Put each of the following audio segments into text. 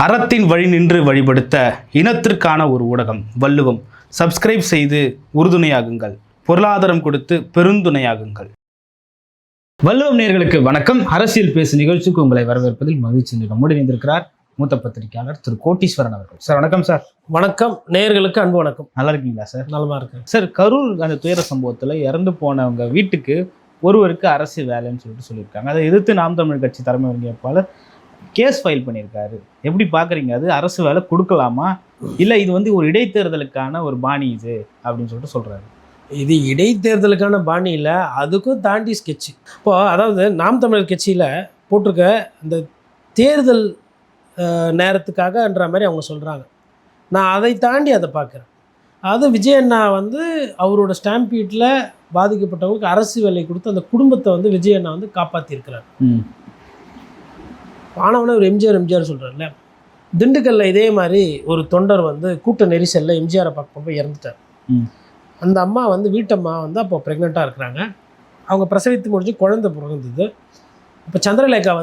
அறத்தின் வழி நின்று வழிபடுத்த இனத்திற்கான ஒரு ஊடகம் வள்ளுவம். சப்ஸ்கிரைப் செய்து உறுதுணையாகுங்கள். பொருளாதாரம் கொடுத்து பெருந்துணையாகுங்கள். வள்ளுவம் நேயர்களுக்கு வணக்கம். அரசியல் பேசு நிகழ்ச்சிக்கு உங்களை வரவேற்பதில் மகிழ்ச்சி. நம்முடன் இணைந்திருக்கிறார் மூத்த பத்திரிகையாளர் திரு கோட்டீஸ்வரன் அவர்கள். சார் வணக்கம். சார் வணக்கம். நேயர்களுக்கு அன்பு வணக்கம். நல்லா இருக்கீங்களா சார்? நலமா இருக்கேன் சார். கரூர் அந்த துயர சம்பவத்தில் இறந்து போனவங்க வீட்டுக்கு ஒருவருக்கு அரசு வேலைன்னு சொல்லியிருக்காங்க. அதை எதிர்த்து நாம் தமிழ் கட்சி தலைமை ஒருங்கிணைப்பாளர் கேஸ் ஃபைல் பண்ணியிருக்காரு. எப்படி பார்க்குறீங்க? அது அரசு வேலை கொடுக்கலாமா, இல்லை இது ஒரு இடைத்தேர்தலுக்கான ஒரு பாணி இது அப்படின்னு சொல்கிறாரு? இது இடைத்தேர்தலுக்கான பாணி இல்லை, அதுக்கும் தாண்டி ஸ்கெட்சு. இப்போது அதாவது நாம் தமிழர் கட்சியில் போட்டிருக்க அந்த தேர்தல் நேரத்துக்காகன்ற மாதிரி அவங்க சொல்கிறாங்க. நான் அதை தாண்டி அதை பார்க்குறேன். அது விஜய் அண்ணா அவரோட ஸ்டாம்பீட்டில் பாதிக்கப்பட்டவங்களுக்கு அரசு வேலை கொடுத்து அந்த குடும்பத்தை விஜய் அண்ணா காப்பாற்றிருக்கிறார். ஆனவனே ஒரு எம்ஜிஆர் சொல்கிறார்ல, திண்டுக்கல்ல இதே மாதிரி ஒரு தொண்டர் கூட்ட நெரிசலில் எம்ஜிஆரை பார்க்கும்போது இறந்துட்டார். அந்த அம்மா வீட்டம்மா அப்போ ப்ரெக்னெண்ட்டாக இருக்கிறாங்க. அவங்க பிரசவித்து முடிஞ்சு குழந்தை பிறந்தது. இப்போ சந்திரலேகா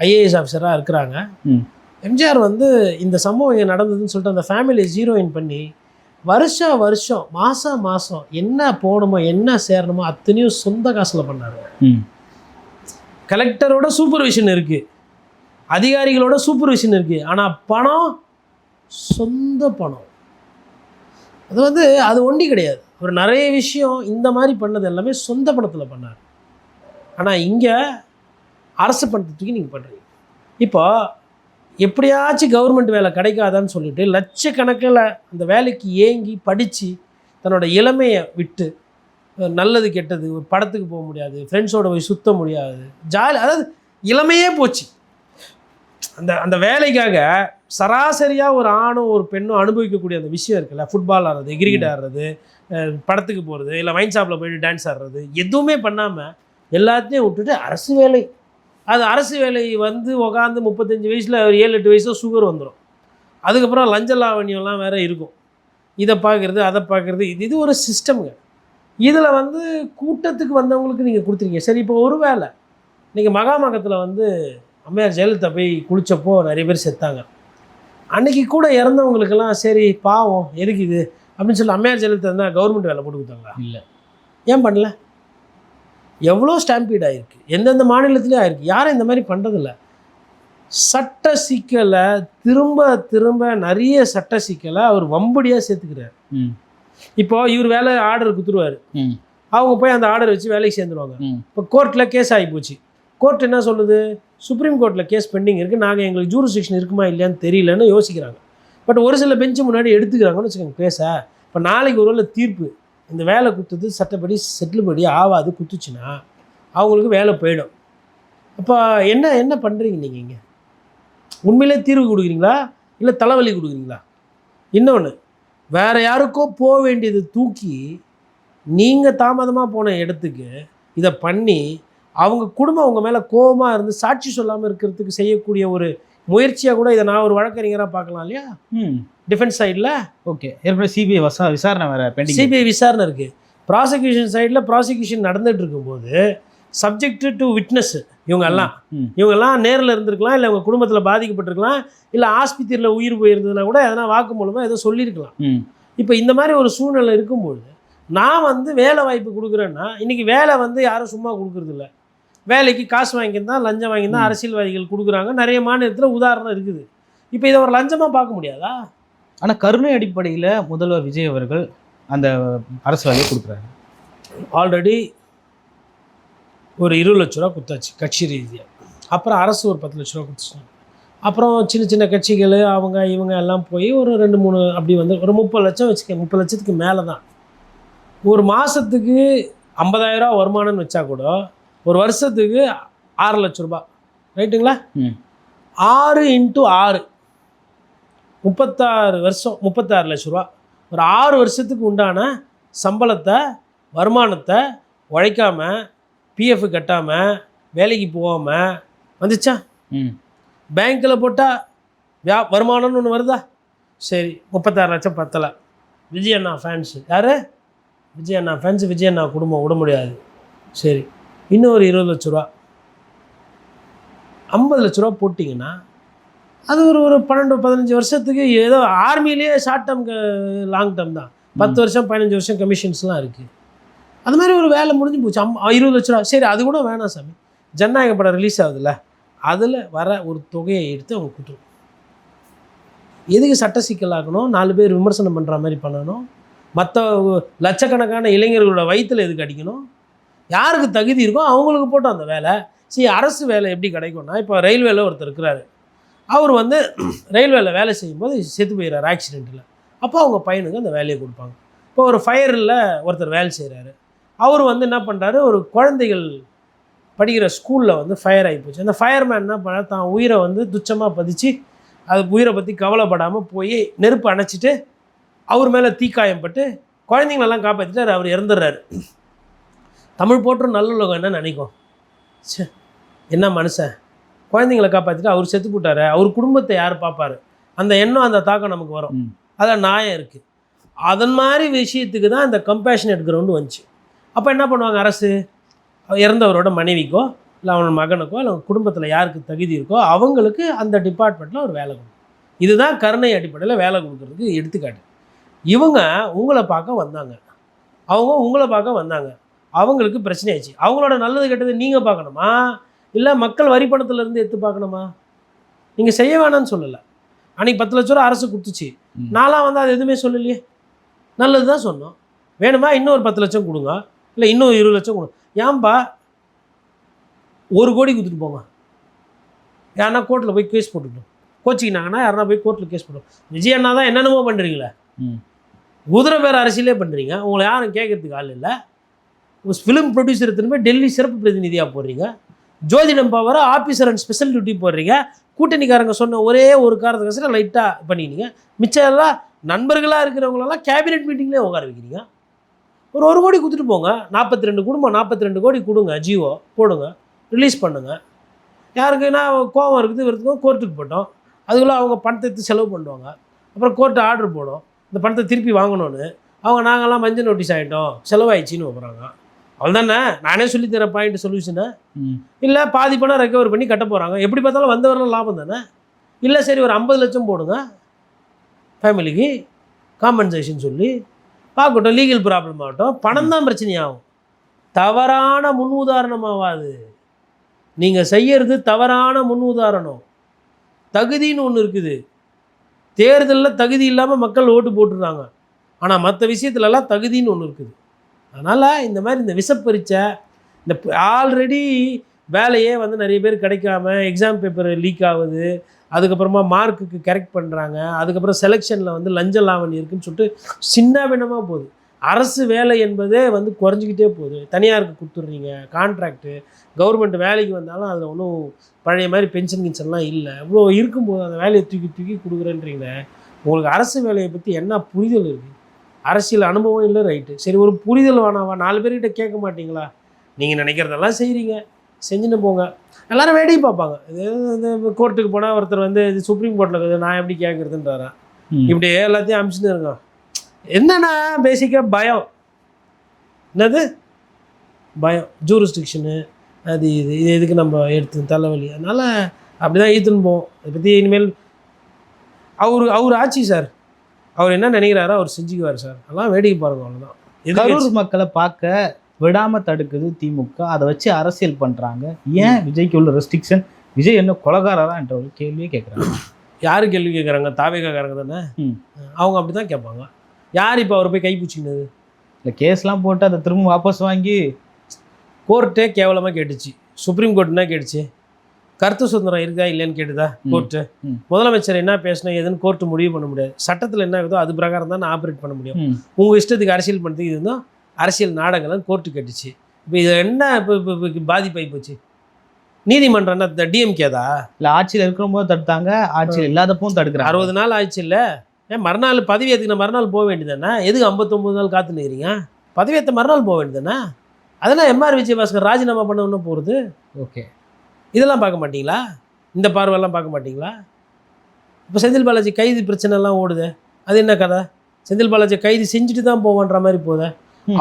ஐஏஎஸ் ஆஃபீஸராக இருக்கிறாங்க. எம்ஜிஆர் இந்த சம்பவம் இங்கே நடந்ததுன்னு சொல்லிட்டு அந்த ஃபேமிலியை ஜீரோயின் பண்ணி வருஷம் மாதம் என்ன போகணுமோ என்ன சேரணுமோ அத்தனையும் சொந்த காசில் பண்ணாங்க. கலெக்டரோட சூப்பர்விஷன் இருக்குது, அதிகாரிகளோட சூப்பர்விஷன் இருக்குது, ஆனால் பணம் சொந்த பணம். அது ஒண்டி கிடையாது. ஒரு நிறைய விஷயம் இந்த மாதிரி பண்ணது எல்லாமே சொந்த பணத்தில் பண்ணார். ஆனால் இங்கே அரசு பணத்துக்கு நீங்கள் பண்ணுறீங்க. இப்போ எப்படியாச்சும் கவர்மெண்ட் வேலை கிடைக்காதான்னு சொல்லிட்டு லட்சக்கணக்கில் அந்த வேலைக்கு ஏங்கி படித்து தன்னோட இளமையை விட்டு நல்லது கெட்டது ஒரு படத்துக்கு போக முடியாது, ஃப்ரெண்ட்ஸோடு போய் சுற்ற முடியாது, அதாவது இளமையே போச்சு. அந்த வேலைக்காக சராசரியாக ஒரு ஆணும் ஒரு பெண்ணும் அனுபவிக்கக்கூடிய அந்த விஷயம் இருக்குல்ல, ஃபுட்பால் ஆடுறது, கிரிக்கெட் ஆடுறது, படத்துக்கு போகிறது, இல்லை வைன் ஷாப்பில் போய்ட்டு டான்ஸ் ஆடுறது, எதுவுமே பண்ணாமல் எல்லாத்தையும் விட்டுட்டு அரசு வேலை. அது அரசு வேலை உக்காந்து 35 வயசில் ஒரு 7-8 வயசில் சுகர் வந்துடும். அதுக்கப்புறம் லஞ்ச லாவணியெல்லாம் வேறு இருக்கும். இதை பார்க்குறது அதை பார்க்குறது, இது ஒரு சிஸ்டமுங்க. இதில் கூட்டத்துக்கு வந்தவங்களுக்கு நீங்கள் கொடுத்துருக்கீங்க. சரி, இப்போ ஒரு வேளை நீங்கள் மகாமகத்தில் அம்மையார் ஜெயலலிதா போய் குளித்தப்போ நிறைய பேர் செத்தாங்க. அன்றைக்கி கூட இறந்தவங்களுக்கெல்லாம் சரி பாவம் எதுக்குது அப்படின்னு சொல்லி அம்மையார் ஜெயலலிதா இருந்தால் கவர்மெண்ட் வேலை போட்டு கொடுத்தாங்களா? இல்லை. ஏன் பண்ணல? எவ்வளோ ஸ்டாம்பீட் ஆகிருக்கு, எந்தெந்த மாநிலத்துலேயும் ஆகிருக்கு. யாரும் இந்த மாதிரி பண்ணுறதில்ல. சட்ட சிக்கலை திரும்ப நிறைய சட்ட சிக்கலை அவர் வம்படியாக சேர்த்துக்கிறார். இப்போது இவர் வேலை ஆர்டர் கொடுத்துருவார், அவங்க போய் அந்த ஆர்டர் வச்சு வேலைக்கு சேர்ந்துருவாங்க. இப்போ கோர்ட்டில் கேஸ் ஆகி போச்சு. கோர்ட் என்ன சொல்லுது? சுப்ரீம் கோர்ட்டில் கேஸ் பெண்டிங் இருக்குது, நாங்கள் எங்களுக்கு ஜூரிஸ்டிக்ஷன் இருக்குமா இல்லையான்னு தெரியலன்னு யோசிக்கிறாங்க. பட் ஒரு சில பெஞ்சு முன்னாடி எடுத்துக்கிறாங்கன்னு வச்சுக்கோங்க கேஸ. இப்போ நாளைக்கு ஒரு வேளை தீர்ப்பு இந்த வேலை குத்துது சட்டப்படி செட்டில்படி ஆகாது குத்துச்சுன்னா அவங்களுக்கு வேலை போயிடும். அப்போ என்ன பண்ணுறீங்க நீங்கள்? இங்கே உண்மையிலே தீர்வு கொடுக்குறீங்களா இல்லை தலைவலி கொடுக்குறீங்களா? இன்னொன்று, வேறு யாருக்கோ போக வேண்டியது தூக்கி நீங்கள் தாமதமாக போன இடத்துக்கு இதை பண்ணி அவங்க குடும்பம் அவங்க மேலே கோபமாக இருந்து சாட்சி சொல்லாமல் இருக்கிறதுக்கு செய்யக்கூடிய ஒரு முயற்சியாக கூட இதை நான் ஒரு வழக்கறிஞராக பார்க்கலாம் இல்லையா? டிஃபென்ஸ் சைடில் ஓகே, ஏற்கனவே சிபிஐ விசாரணை வேறு பெண்டிங். சிபிஐ விசாரணை இருக்குது. ப்ராசிக்யூஷன் சைடில் ப்ராசிக்யூஷன் நடந்துகிட்டு இருக்கும்போது சப்ஜெக்ட் டு விட்னஸ் இவங்கெல்லாம் நேரில் இருந்திருக்கலாம், இல்லை அவங்க குடும்பத்தில் பாதிக்கப்பட்டிருக்கலாம், இல்லை ஆஸ்பத்திரியில் உயிர் போயிருந்ததுன்னா கூட எதனா வாக்கு மூலமாக ஏதோ சொல்லியிருக்கலாம். இப்போ இந்த மாதிரி ஒரு சூழ்நிலை இருக்கும்போது நான் வேலை வாய்ப்பு கொடுக்குறேன்னா இன்றைக்கி வேலை யாரும் சும்மா கொடுக்குறதில்ல. வேலைக்கு காசு வாங்கியிருந்தா லஞ்சம் வாங்கியிருந்தா அரசியல்வாதிகள் கொடுக்குறாங்க. நிறைய மாநிலத்தில் உதாரணம் இருக்குது. இப்போ இதை ஒரு லஞ்சமாக பார்க்க முடியாதா? ஆனால் கருணை அடிப்படையில் முதல்வர் விஜய் அவர்கள் அந்த அரசு வேலையை கொடுக்குறாங்க. ஆல்ரெடி ஒரு 20 லட்ச ரூபா கொடுத்தாச்சு கட்சி ரீதியாக. அப்புறம் அரசு ஒரு 10 லட்ச ரூபா கொடுத்துச்சாங்க. அப்புறம் சின்ன கட்சிகள் இவங்க எல்லாம் போய் ஒரு 2-3 அப்படி ஒரு 30 லட்சம் வச்சுக்க. 30 லட்சத்துக்கு மேலே தான். ஒரு மாதத்துக்கு 50,000 ரூபா வருமானம்னு வச்சா கூட ஒரு வருஷத்துக்கு 6 லட்ச ரூபா, ரைட்டுங்களா? 6 × 6 36 வருஷம், 36 லட்ச ரூபா. ஒரு 6 வருஷத்துக்கு உண்டான சம்பளத்தை வருமானத்தை உழைக்காமல் பிஎஃப் கட்டாமல் வேலைக்கு போகாமல் வந்துச்சா? பேங்க்கில் போட்டால் வருமானம்னு ஒன்று வருதா? சரி, 36 லட்சம் பத்தலை. விஜய் அண்ணா ஃபேன்ஸு யார்? விஜய் அண்ணா ஃபேன்ஸு, விஜய் அண்ணா குடும்பம் விட முடியாது. சரி, இன்னும் ஒரு 20 லட்ச ரூபா, 50 லட்ச ரூபா போட்டிங்கன்னா அது ஒரு ஒரு 12-15 வருஷத்துக்கு ஏதோ ஆர்மிலேயே ஷார்ட் டேர்ம் லாங் டேர்ம் தான். 10 வருஷம் 15 வருஷம் கமிஷன்ஸ்லாம் இருக்குது. அது மாதிரி ஒரு வேலை முடிஞ்சு போச்சு. 20 லட்ச ரூபா. சரி அது கூட வேணாம் சாமி, ஜனநாயக படம் ரிலீஸ் ஆகுதுல்ல, அதில் வர ஒரு தொகையை எடுத்து அவங்க கொடுத்துரும். எதுக்கு சட்ட சிக்கலாக்கணும்? 4 பேர் விமர்சனம் பண்ணுற மாதிரி பண்ணணும்? மற்ற லட்சக்கணக்கான இளைஞர்களோட வயிற்றில் எதுக்கு அடிக்கணும்? யாருக்கு தகுதி இருக்கோ அவங்களுக்கு போட்டோம் அந்த வேலை. சரி, அரசு வேலை எப்படி கிடைக்கும்னா, இப்போ ரயில்வேல ஒருத்தர் இருக்கிறாரு, அவர் வந்து ரயில்வேல வேலை செய்யும்போது செத்து போயிடுறாரு ஆக்சிடெண்ட்டில். அப்போ அவங்க பையனுக்கு அந்த வேலையை கொடுப்பாங்க. இப்போ ஒரு ஃபயரில் ஒருத்தர் வேலை செய்கிறாரு, அவர் வந்து என்ன பண்ணுறாரு, ஒரு குழந்தைகள் படிக்கிற ஸ்கூலில் வந்து ஃபயர் ஆகிப்போச்சு. அந்த ஃபயர்மேன் என்ன பண்ணார், தான் உயிரை வந்து துச்சமாக பதிச்சு அது உயிரை பற்றி கவலைப்படாமல் போய் நெருப்பு அணைச்சிட்டு அவர் மேலே தீக்காயம்பட்டு குழந்தைங்களெல்லாம் காப்பாற்றிட்டு அவர் இறந்துடுறாரு. தமிழ் போற்றும் நல்லுலகம் என்ன நினைக்கும், சே என்ன மனுஷன், குழந்தைங்களை காப்பாற்றிட்டு அவர் செத்து போட்டார், அவர் குடும்பத்தை யார் பார்ப்பார், அந்த எண்ணம் அந்த தாக்கம் நமக்கு வரும். அதில் நியாயம் இருக்குது. அதன் மாதிரி விஷயத்துக்கு தான் இந்த கம்பேஷனேட் கிரவுண்டு வந்துச்சு. அப்போ என்ன பண்ணுவாங்க, அரசு இறந்தவரோட மனைவிக்கோ இல்லை அவனோட மகனுக்கோ இல்லை குடும்பத்தில் யாருக்கு தகுதி இருக்கோ அவங்களுக்கு அந்த டிபார்ட்மெண்ட்டில் ஒரு வேலை கொடுக்கும். இதுதான் கருணை அடிப்படையில் வேலை கொடுக்குறதுக்கு எடுத்துக்காட்டு. இவங்க உங்களை பார்க்க வந்தாங்க, அவங்க உங்களை பார்க்க வந்தாங்க, அவங்களுக்கு பிரச்சனை ஆயிடுச்சு. அவங்களோட நல்லது கெட்டது நீங்கள் பார்க்கணுமா இல்லை மக்கள் வரி பணத்துலேருந்து எடுத்து பார்க்கணுமா? நீங்கள் செய்ய வேணான்னு சொல்லலை. அன்றைக்கி 10 லட்ச ரூபா அரசு கொடுத்துச்சு, நான்லாம் வந்து அது எதுவுமே சொல்லலையே, நல்லது தான் சொன்னோம். வேணுமா இன்னும் 10 லட்சம் கொடுங்க, இல்லை இன்னும் 20 லட்சம் கொடுங்க. ஏன்பா 1 கோடி கொடுத்துட்டு போங்க, யாருன்னா கோர்ட்டில் போய் கேஸ் போட்டுக்கிட்டோம், கோச்சிக்கினாங்கன்னா யாருன்னா போய் கோர்ட்டில் கேஸ் போட்டோம். விஜய் அண்ணா தான் என்னென்னமோ பண்ணுறீங்களே, குதிரை பேர் அரசியலே பண்ணுறீங்க, உங்களை யாரும் கேட்கறதுக்கு ஆள் இல்லை. ஒரு ஃபிலிம் ப்ரொடியூசர் திரும்ப டெல்லி சிறப்பு பிரதிநிதியாக போடுறீங்க, ஜோதிடம் பவரை ஆஃபீஸர் அண்ட் ஸ்பெஷல் டியூட்டி போடுறீங்க, கூட்டணிக்காரங்க சொன்ன ஒரே ஒரு காரணத்துக்கு லைட்டாக பண்ணிக்கிங்க, மிச்சம் எல்லாம் நண்பர்களாக இருக்கிறவங்களெல்லாம் கேபினெட் மீட்டிங்லேயே உட்கார வைக்கிறீங்க. ஒரு 1 கோடி கொடுத்துட்டு போங்க, 42 குடும்பம் 42 கோடி கொடுங்க, ஜியோ போடுங்க, ரிலீஸ் பண்ணுங்கள். யாருக்குன்னா கோவம் இருக்குது இவருக்கும் கோர்ட்டுக்கு போட்டோம், அதுக்குள்ளே அவங்க பணத்தை எடுத்து செலவு பண்ணுவாங்க, அப்புறம் கோர்ட்டு ஆர்டர் போடும் இந்த பணத்தை திருப்பி வாங்கணும்னு. அவங்க நாங்கள்லாம் மஞ்சள் நோட்டீஸ் ஆகிட்டோம் செலவாயிடுச்சின்னு வைக்கிறாங்க. அவள் தானே நானே சொல்லித்தர பாயிண்ட் சொல்யூஷனை. இல்லை பாதி பணம் ரெக்கவர் பண்ணி கட்ட போகிறாங்க, எப்படி பார்த்தாலும் வந்தவரெலாம் லாபம் தானே. இல்லை சரி ஒரு 50 லட்சம் போடுங்க ஃபேமிலிக்கு காம்பன்சேஷன் சொல்லி பார்க்கட்டும், லீகல் ப்ராப்ளம் ஆகட்டும், பணம் தான் பிரச்சனையாகும், தவறான முன் உதாரணமாகாது. நீங்கள் செய்யறது தவறான முன் உதாரணம். தகுதின்னு ஒன்று இருக்குது, தேர்தலில் தகுதி இல்லாமல் மக்கள் ஓட்டு போட்டுருந்தாங்க, ஆனால் மற்ற விஷயத்துலலாம் தகுதின்னு ஒன்று இருக்குது. அதனால் இந்த மாதிரி இந்த விஷப்பரீட்சை, இந்த ஆல்ரெடி வேலையே வந்து நிறைய பேர் கிடைக்காம எக்ஸாம் பேப்பர் லீக் ஆகுது, அதுக்கப்புறமா மார்க்குக்கு கரெக்ட் பண்ணுறாங்க, அதுக்கப்புறம் செலெக்ஷனில் வந்து லஞ்ச லாவணி இருக்குதுன்னு சொல்லிட்டு சின்ன பின்னமாக போகுது. அரசு வேலை என்பதே வந்து குறைஞ்சிக்கிட்டே போகுது. தனியாருக்கு கொடுத்துட்றீங்க கான்ட்ராக்டு, கவர்மெண்ட் வேலைக்கு வந்தாலும் அதில் ஒன்றும் பழைய மாதிரி பென்ஷன் கின்ஷன்லாம் இல்லை. இவ்வளோ இருக்கும்போது அந்த வேலையை தூக்கி தூக்கி கொடுக்குறேன்றீங்களே, உங்களுக்கு அரசு வேலையை பற்றி என்ன புரிதல் இருக்குது? அரசியல் அனுபவம் இல்லை, ரைட்டு, சரி ஒரு புரிதல் வேணாவா? 4 பேர்கிட்ட கேட்க மாட்டிங்களா? நீங்கள் நினைக்கிறதெல்லாம் செய்கிறீங்க, செஞ்சுன்னு போங்க, எல்லோரும் வேடிக்கை பார்ப்பாங்க. இது கோர்ட்டுக்கு போனால் ஒருத்தர் வந்து இது சுப்ரீம் கோர்ட்டில் இருக்குது நான் எப்படி கேட்குறதுன்றாரன், இப்படியே எல்லாத்தையும் அனுப்பிச்சுன்னு இருக்கோம். என்னென்னா பேசிக்காக பயம், என்னது பயம், ஜூரிஸ்டிக்ஷனு, அது இது எதுக்கு நம்ம எடுத்து தலைவலி, அதனால் அப்படி தான் ஈத்துன்னு போவோம். அதை பற்றி இனிமேல் அவர் ஆட்சி சார், அவர் என்ன நினைக்கிறாரோ அவர் செஞ்சுக்குவார் சார், அதெல்லாம் வேடிக்கை பாருங்கள், அவ்வளோதான். கரூர் மக்களை பார்க்க விடாமல் தடுக்குது திமுக, அதை வச்சு அரசியல் பண்ணுறாங்க. ஏன் விஜய்க்கு உள்ள ரெஸ்ட்ரிக்ஷன்? விஜய் என்ன கொலகாரரா என்ற ஒரு கேள்வியே கேட்குறாங்க. யார் கேள்வி கேட்குறாங்க? தாவேகாரங்க தானே, அவங்க அப்படி தான் கேட்பாங்க. யார் இப்போ அவரை போய் கைப்பிடிச்சிக்கினது? இல்லை கேஸ்லாம் போட்டு அதை திரும்ப வாபஸ் வாங்கி கோர்ட்டே கேவலமாக கேட்டுச்சு, சுப்ரீம் கோர்ட் என்ன கேட்டுச்சு, கருத்து சுதந்திரம் இருக்கா இல்லைன்னு கேட்டுதா கோர்ட்டு. முதலமைச்சர் என்ன பேசணும் ஏதுன்னு கோர்ட்டு முடிவு பண்ண முடியாது, சட்டத்தில் என்ன இருக்குதோ அது பிரகாரம் தான் ஆப்ரேட் பண்ண முடியும். உங்கள் இஷ்டத்துக்கு அரசியல் பண்ணுறதுக்கு இது இருந்தால் அரசியல் நாடகம்லாம் கோர்ட்டு கேட்டுச்சு. இப்போ இது என்ன இப்போ பாதிப்பாகி போச்சு? நீதிமன்றம் என்ன டிஎம்கே தான்? இல்லை ஆட்சியில் இருக்கிறபோது தடுத்தாங்க, ஆட்சியில் இல்லாதப்பவும் தடுக்கிறாங்க. 60 நாள் ஆயிடுச்சு இல்லை, ஏன் மறுநாள் பதவி ஏற்றுக்கின மறுநாள் போக வேண்டியதானே? எதுக்கு 59 நாள் காத்து நிற்கிறீங்க? பதவி ஏற்ற மறுநாள் போக வேண்டியதானே? அதெல்லாம் எம்ஆர் விஜயபாஸ்கர் ராஜினாமா பண்ணணும்னு போகிறது. ஓகே, இதெல்லாம் பார்க்க மாட்டிங்களா? இந்த பார்வையெல்லாம் பார்க்க மாட்டிங்களா? இப்போ செந்தில் பாலாஜி கைது பிரச்சனைலாம் ஓடுது, அது என்ன கதை? செந்தில் பாலாஜி கைது செஞ்சுட்டு தான் போவான்ற மாதிரி போதே.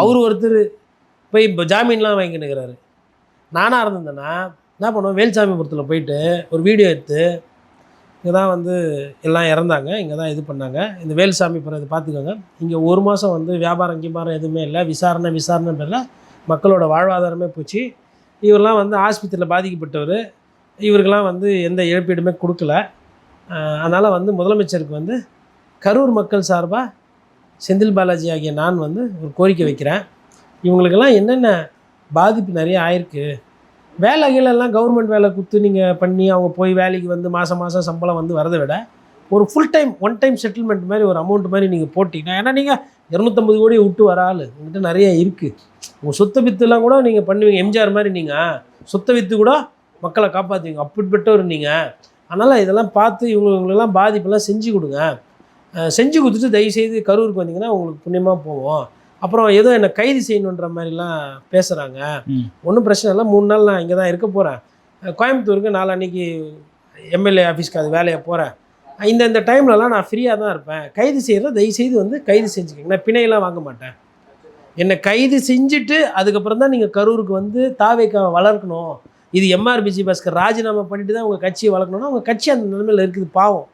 அவர் ஒருத்தர் போய் இப்போ ஜாமீன்லாம் வாங்கினுக்கிறாரு. நானாக இருந்தேன்னா என்ன பண்ணுவேன், வேல்சாமிபுரத்தில் போயிட்டு ஒரு வீடியோ எடுத்து இங்கே தான் வந்து எல்லாம் இறந்தாங்க, இங்கே தான் இது பண்ணாங்க. இந்த வேலுசாமி பிறகு இது பார்த்துக்கோங்க. இங்கே 1 மாதம் வந்து வியாபாரம் கீபாரம் எதுவுமே இல்லை, விசாரணை பேரில் மக்களோட வாழ்வாதாரமே போச்சு. இவரெலாம் வந்து ஆஸ்பத்திரியில் பாதிக்கப்பட்டவர், இவருக்கெல்லாம் வந்து எந்த இழப்பீடுமே கொடுக்கல. அதனால் வந்து முதலமைச்சருக்கு வந்து கரூர் மக்கள் சார்பாக செந்தில் பாலாஜி ஆகிய நான் வந்து ஒரு கோரிக்கை வைக்கிறேன். இவங்களுக்கெல்லாம் என்னென்ன பாதிப்பு நிறைய ஆயிருக்கு, வேலைகளெல்லாம் கவர்மெண்ட் வேலை கொடுத்து நீங்கள் பண்ணி அவங்க போய் வேலைக்கு வந்து மாதம் சம்பளம் வந்து வரதை விட ஒரு full time one time settlement மாதிரி ஒரு அமௌண்ட் மாதிரி நீங்கள் போட்டிங்கன்னா, ஏன்னா நீங்கள் 250 கோடி விட்டு வர ஆள், உங்கள்கிட்ட நிறைய இருக்குது. உங்கள் சொத்தை வித்துலாம் கூட நீங்கள் பண்ணுவீங்க. எம்ஜிஆர் மாதிரி நீங்கள் சொத்தை விற்று கூட மக்களை காப்பாற்றுவீங்க, அப்படிப்பட்டவர் நீங்கள். அதனால் இதெல்லாம் பார்த்து இவங்களுக்கெல்லாம் பாதிப்பெல்லாம் செஞ்சு கொடுங்க. செஞ்சு கொடுத்துட்டு தயவுசெய்து கரூருக்கு வந்தீங்கன்னா உங்களுக்கு புண்ணியமாக போவோம். அப்புறம் ஏதோ என்னை கைது செய்யணுன்ற மாதிரிலாம் பேசுகிறாங்க. ஒன்றும் பிரச்சனை இல்லை, 3 நாள் நான் இங்கே தான் இருக்க போகிறேன். கோயம்புத்தூருக்கு நாளன்னைக்கு எம்எல்ஏ ஆஃபீஸ்க்கு அது வேலையை போகிறேன். இந்த டைம்லலாம் நான் ஃப்ரீயாக தான் இருப்பேன். கைது செய்கிறத தயவுசெய்து வந்து கைது செஞ்சுக்கோங்க, நான் பிணையெல்லாம் வாங்க மாட்டேன். என்னை கைது செஞ்சுட்டு அதுக்கப்புறம் தான் நீங்கள் கரூருக்கு வந்து தாவேக்காவை வளர்க்கணும். இது எம்ஆர்பிஜி பாஸ்கர் ராஜினாமா பண்ணிட்டு தான் உங்கள் கட்சியை வளர்க்கணும்னா உங்கள் கட்சி அந்த நிலைமையில் இருக்குது, பாவம்.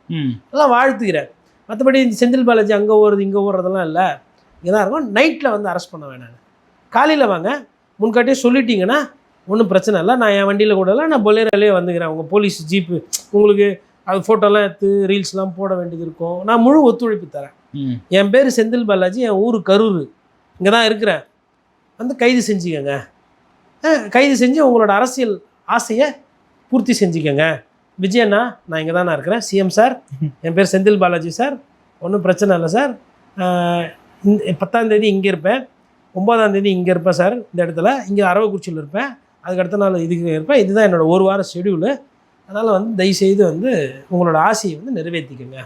எல்லாம் வாழ்த்துக்கிறேன். மற்றபடி இந்த செந்தில் பாலாஜி அங்கே ஓடுறது இங்கே ஓடுறதெல்லாம் இல்லை, இங்கே தான் இருக்கும். நைட்டில் வந்து அரெஸ்ட் பண்ண வேணாம், காலையில் வாங்க, முன்காட்டியே சொல்லிட்டீங்கன்னா ஒன்றும் பிரச்சனை இல்லை. நான் என் வண்டியில் கூட இல்லை, நான் பொலேரோலே வந்துக்கிறேன். உங்கள் போலீஸ் ஜீப்பு உங்களுக்கு அது ஃபோட்டோலாம் எடுத்து ரீல்ஸ்லாம் போட வேண்டியது இருக்கும், நான் முழு ஒத்துழைப்பு தரேன். என் பேர் செந்தில் பாலாஜி, என் ஊர் கரூர், இங்கே தான் இருக்கிறேன். வந்து கைது செஞ்சுக்கோங்க, கைது செஞ்சு உங்களோட அரசியல் ஆசையை பூர்த்தி செஞ்சுக்கோங்க. விஜயண்ணா நான் இங்கே தான் நான் இருக்கிறேன், சிஎம் சார், என் பேர் செந்தில் பாலாஜி சார், ஒன்றும் பிரச்சனை இல்லை சார். 10ஆம் தேதி இங்கே இருப்பேன், 9ஆம் தேதி இங்கே இருப்பேன் சார், இந்த இடத்துல இங்கே அரவக்குறிச்சியில் இருப்பேன், அதுக்கு அடுத்த நாள் இதுக்கு இருப்பேன். இதுதான் என்னோடய 1 வார ஷெடியூலு. அதனால் வந்து தயவுசெய்து வந்து உங்களோட ஆசையை வந்து நிறைவேற்றிக்கோங்க.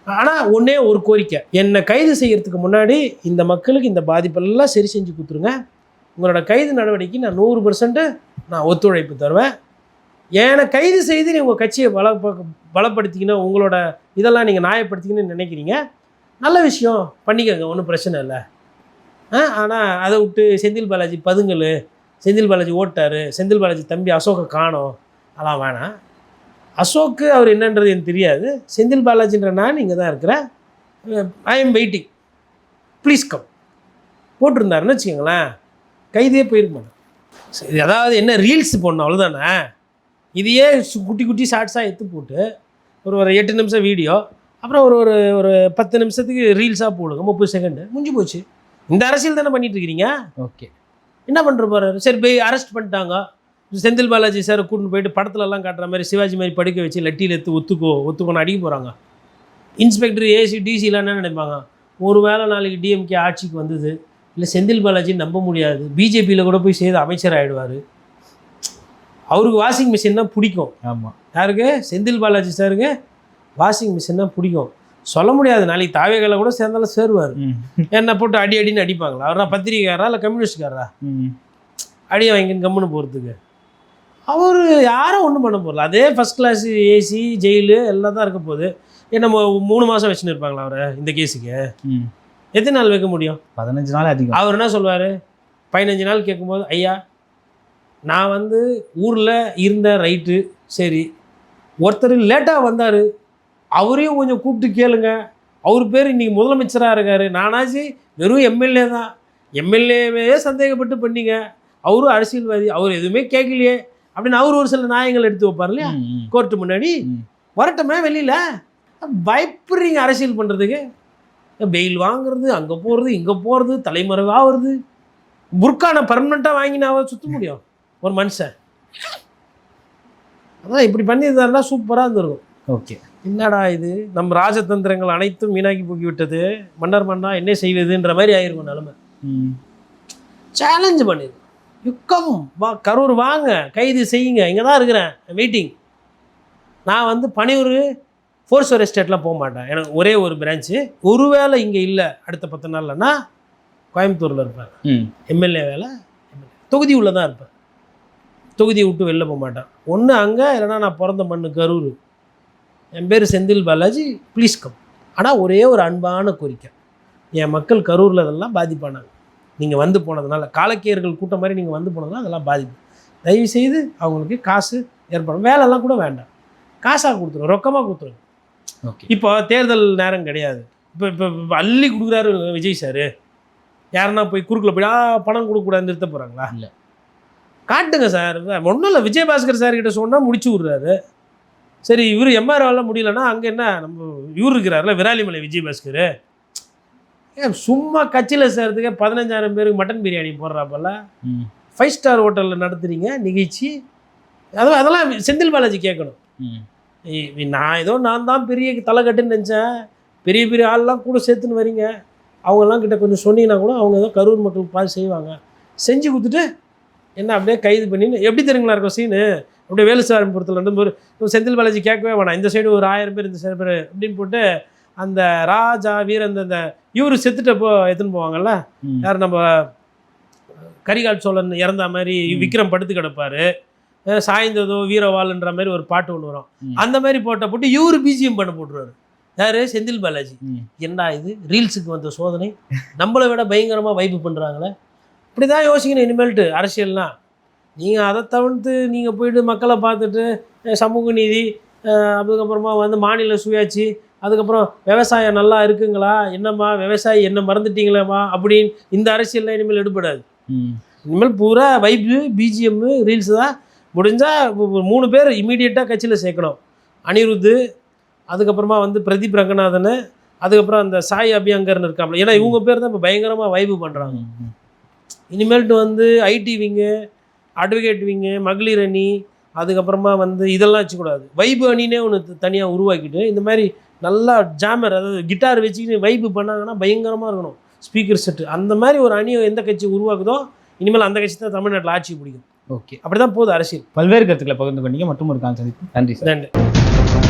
ஆனால் ஒன்றே ஒரு கோரிக்கை, என்னை கைது செய்கிறதுக்கு முன்னாடி இந்த மக்களுக்கு இந்த பாதிப்பெல்லாம் சரி செஞ்சு கொடுத்துருங்க. உங்களோட கைது நடவடிக்கை நான் 100% நான் ஒத்துழைப்பு தருவேன். ஏன்னா கைது செய்து நீ உங்கள் கட்சியை பலப்படுத்திக்கணும், உங்களோட இதெல்லாம் நீங்கள் நியாயப்படுத்திக்கணும்னு நினைக்கிறீங்க, நல்ல விஷயம், பண்ணிக்கோங்க, ஒன்றும் பிரச்சனை இல்லை. ஆனால் அதை விட்டு செந்தில் பாலாஜி பதுங்கல், செந்தில் பாலாஜி ஓட்டார், செந்தில் பாலாஜி தம்பி அசோக்கை காணோம், அதெல்லாம் வேணாம். அசோக்கு அவர் என்னன்றது எனக்கு தெரியாது, செந்தில் பாலாஜின்ற நான் இங்கே தான் இருக்கிறேன், I am waiting, please come போட்டிருந்தாருன்னு வச்சுக்கோங்களேன், கைதே போயிருக்க மாட்டேன். சரி, அதாவது என்ன ரீல்ஸ் போடணும் அவ்வளோதானே, இதையே குட்டி குட்டி ஷார்ட்ஸாக எடுத்து போட்டு ஒரு 8 நிமிஷம் வீடியோ, அப்புறம் ஒரு 10 நிமிஷத்துக்கு ரீல்ஸாக போடுங்க, 30 செகண்டு முடிஞ்சு போச்சு. இந்த அரசியல் தானே பண்ணிட்டு இருக்கிறீங்க. ஓகே, என்ன பண்ணுற போகிறாரு? சரி, போய் அரெஸ்ட் பண்ணிட்டாங்க, செந்தில் பாலாஜி சார் கூட்டின்னு போயிட்டு படத்துலலாம் காட்டுற மாதிரி சிவாஜி மாதிரி படுக்க வச்சு லட்டியில் எடுத்து ஒத்துக்கோன்னு அடிக்க போகிறாங்க. இன்ஸ்பெக்டர் ஏசி டிசிலாம் என்ன நினைப்பாங்க, ஒரு வேளை நாளைக்கு டிஎம்கே ஆட்சிக்கு வந்தது, இல்லை செந்தில் பாலாஜி நம்ப முடியாது, பிஜேபியில் கூட போய் செய்து அமைச்சர் ஆகிடுவார், அவருக்கு வாஷிங் மிஷின் தான் பிடிக்கும். ஆமாம், யாருக்கு? செந்தில் பாலாஜி சாருக்கு வாஷிங் மிஷின் தான் பிடிக்கும். சொல்ல முடியாது, நாளைக்கு தாவேகளை கூட சேர்ந்தாலும் சேருவார். என்ன போட்டு அடின்னு அடிப்பாங்களா? அவர்னா பத்திரிக்கைக்காரா இல்லை கம்யூனிஸ்ட்காரா? அடியை வாங்கின்னு கம்முன்னு போகிறதுக்கு அவர் யாரும் ஒன்றும் பண்ண போகல. அதே ஃபஸ்ட் கிளாஸ் ஏசி ஜெயிலு எல்லாம் தான் இருக்க போகுது. ஏன்னா 3 மாதம் வச்சுன்னு இருப்பாங்களா அவரை இந்த கேஸுக்கு? எத்தனை நாள் வைக்க முடியும்? 15 நாள் அதிகம். அவர் என்ன சொல்வார்? 15 நாள் கேட்கும்போது, ஐயா நான் வந்து ஊரில் இருந்த ரைட்டு, சரி, ஒருத்தர் லேட்டாக வந்தார், அவரையும் கொஞ்சம் கூப்பிட்டு கேளுங்க, அவர் பேர் இன்றைக்கி முதலமைச்சராக இருக்கார், நானாச்சு வெறும் எம்எல்ஏ தான், எம்எல்ஏவே சந்தேகப்பட்டு பண்ணீங்க, அவரும் அரசியல்வாதி, அவர் எதுவுமே கேட்கலையே அப்படின்னு அவர் ஒரு சில நியாயங்கள் எடுத்து வைப்பார் இல்லையா கோர்ட்டு முன்னாடி. வரட்டமே வெளியில் பயப்படுறீங்க அரசியல் பண்ணுறதுக்கு, பெயில் வாங்குறது, அங்கே போகிறது இங்கே போகிறது, தலைமறைவாக வருது, புர்கானை பர்மனெண்ட்டாக வாங்கினாவ சுற்ற முடியும் ஒரு மனுஷன். அதான் இப்படி பண்ணியிருந்தாருன்னா சூப்பராக இருந்திருக்கும். ஓகே, என்னடா இது, நம்ம ராஜதந்திரங்கள் அனைத்தும் வீணாக்கி போக்கி விட்டது, மன்னர் மன்னா என்ன செய்வதுன்ற மாதிரி ஆயிருக்கும் நிலமை. சேலஞ்சு பண்ணிடு, யுக்கம் வா, கரூர் வாங்க, கைது செய்யுங்க, இங்கே தான் இருக்கிறேன் வெயிட்டிங். நான் வந்து பனையூர் ஃபோர்ஸ் எஸ்டேட்லாம் போக மாட்டேன், எனக்கு ஒரே ஒரு பிரான்ச்சு, ஒருவேளை இங்கே இல்லை அடுத்த 10 நாள்லன்னா கோயம்புத்தூரில் இருப்பேன், எம்எல்ஏ வேலை, தொகுதி உள்ளே தான் இருப்பேன், தொகுதியை விட்டு வெளில போக மாட்டேன். ஒன்று அங்கே, இல்லைனா நான் பிறந்த மண்ணு கரூர், என் பேர் செந்தில் பாலாஜி, ப்ளீஸ் கம். ஆனால் ஒரே ஒரு அன்பான கோரிக்கை, என் மக்கள் கரூரில் அதெல்லாம் பாதிப்பானாங்க, நீங்கள் வந்து போனதுனால, காலக்கேயர்கள் கூட்டம் மாதிரி நீங்கள் வந்து போனதுனால அதெல்லாம் பாதிப்பு. தயவுசெய்து அவங்களுக்கு காசு ஏற்படும், வேலைலாம் கூட வேண்டாம், காசாக கொடுத்துருவோம், ரொக்கமாக கொடுத்துருவோம். ஓகே. இப்போ தேர்தல் நேரம் கிடையாது. இப்போ அள்ளி கொடுக்குறாரு விஜய் சார். யாருன்னா போய் குறுக்கில் போய் பணம் கொடுக்கக்கூடாது நிறுத்த போகிறாங்களா? இல்லை. காட்டுங்க சார். ஒன்றும் இல்லை, விஜயபாஸ்கர் சார் கிட்ட சொன்னால் முடிச்சு விட்றாரு. சரி, இவர் எம்ஆர்ஆவில் முடியலன்னா அங்கே என்ன நம்ம இவர் இருக்கிறாருல விராலிமலை விஜயபாஸ்கர், ஏன் சும்மா கட்சியில் சேர்த்துக்க 15,000 பேருக்கு மட்டன் பிரியாணி போடுறாப்பல்ல. 5 ஸ்டார் ஹோட்டலில் நடத்துகிறீங்க நிகழ்ச்சி. அதெல்லாம் செந்தில் பாலாஜி கேட்கணும். நான் தான் பெரிய தலைக்கட்டுன்னு நினச்சேன். பெரிய பெரிய ஆள்லாம் கூட சேர்த்துன்னு வரீங்க, அவங்கெல்லாம் கிட்ட கொஞ்சம் சொன்னீங்கன்னா கூட அவங்க ஏதோ கரூர் மக்களுக்கு பார்த்து செய்வாங்க. செஞ்சு கொடுத்துட்டு என்ன அப்படியே கைது பண்ணின்னு எப்படி தெரியுங்களா இருக்கும் சீனு. அப்படியே வேலுசாமிபுரத்தில் நடந்து செந்தில் பாலாஜி கேட்கவே வேணாம், இந்த சைடு ஒரு 1000 பேர், இந்த சைடு பேர் அப்படின்னு போட்டு அந்த ராஜா வீரன் அந்த இவரு செத்துட்டப்போ எடுத்துன்னு போவாங்கல்ல, யார் நம்ம கரிகால் சோழன் இறந்த மாதிரி விக்ரம் படுத்து கிடப்பாரு, சாய்ந்ததோ வீரவாள்ன்ற மாதிரி ஒரு பாட்டு ஒன்று வரும். அந்த மாதிரி போட்டு இவரு பிஜிஎம் பண்ண போட்டுருவாரு. யாரு? செந்தில் பாலாஜி. என்ன இது ரீல்ஸுக்கு வந்த சோதனை, நம்மளை விட பயங்கரமாக வைப்பு பண்ணுறாங்களே. இப்படி தான் யோசிக்கணும் இனிமேல்ட்டு அரசியல்னால். நீங்கள் அதை தவிர்த்து நீங்கள் போயிட்டு மக்களை பார்த்துட்டு சமூக நீதி, அதுக்கப்புறமா வந்து மாநில சுயாட்சி, அதுக்கப்புறம் விவசாயம் நல்லா இருக்குங்களா, என்னம்மா விவசாயி என்ன மறந்துட்டீங்களாம்மா அப்படின்னு இந்த அரசியல்லாம் இனிமேல் எடுபடாது. இனிமேல் பூரா வைப்பு பிஜிஎம்மு ரீல்ஸ் தான். முடிஞ்சால் 3 பேர் இமீடியட்டாக கட்சியில் சேர்க்கணும். அனிருத்து, அதுக்கப்புறமா வந்து பிரதீப் ரங்கநாதன், அதுக்கப்புறம் அந்த சாய் அபியங்கர்னு இருக்காமல். ஏன்னா இவங்க பேர் தான் இப்போ பயங்கரமாக வைப்பு பண்ணுறாங்க. இனிமேல்ட்டு வந்து ஐடி விங்கு, அட்வொகேட் விங்கு, மகளிர் அணி, அதுக்கப்புறமா வந்து இதெல்லாம் வச்சுக்கூடாது. வைப்பு அணினே ஒன்று தனியாக உருவாக்கிட்டு இந்த மாதிரி நல்லா ஜாமர், அதாவது கிட்டார் வச்சுக்கிட்டு வைப்பு பண்ணாங்கன்னா பயங்கரமாக இருக்கணும் ஸ்பீக்கர் செட்டு. அந்த மாதிரி ஒரு அணியை எந்த கட்சி உருவாக்குதோ இனிமேல் அந்த கட்சி தான் தமிழ்நாட்டில் ஆட்சி பிடிக்கும். ஓகே. அப்படி தான் போகுது அரசியல். பல்வேறு கருத்துக்களை பகிர்ந்து கொண்டீங்க. மற்றும் ஒரு கால் சந்திப்பு. நன்றி சார். நன்றி.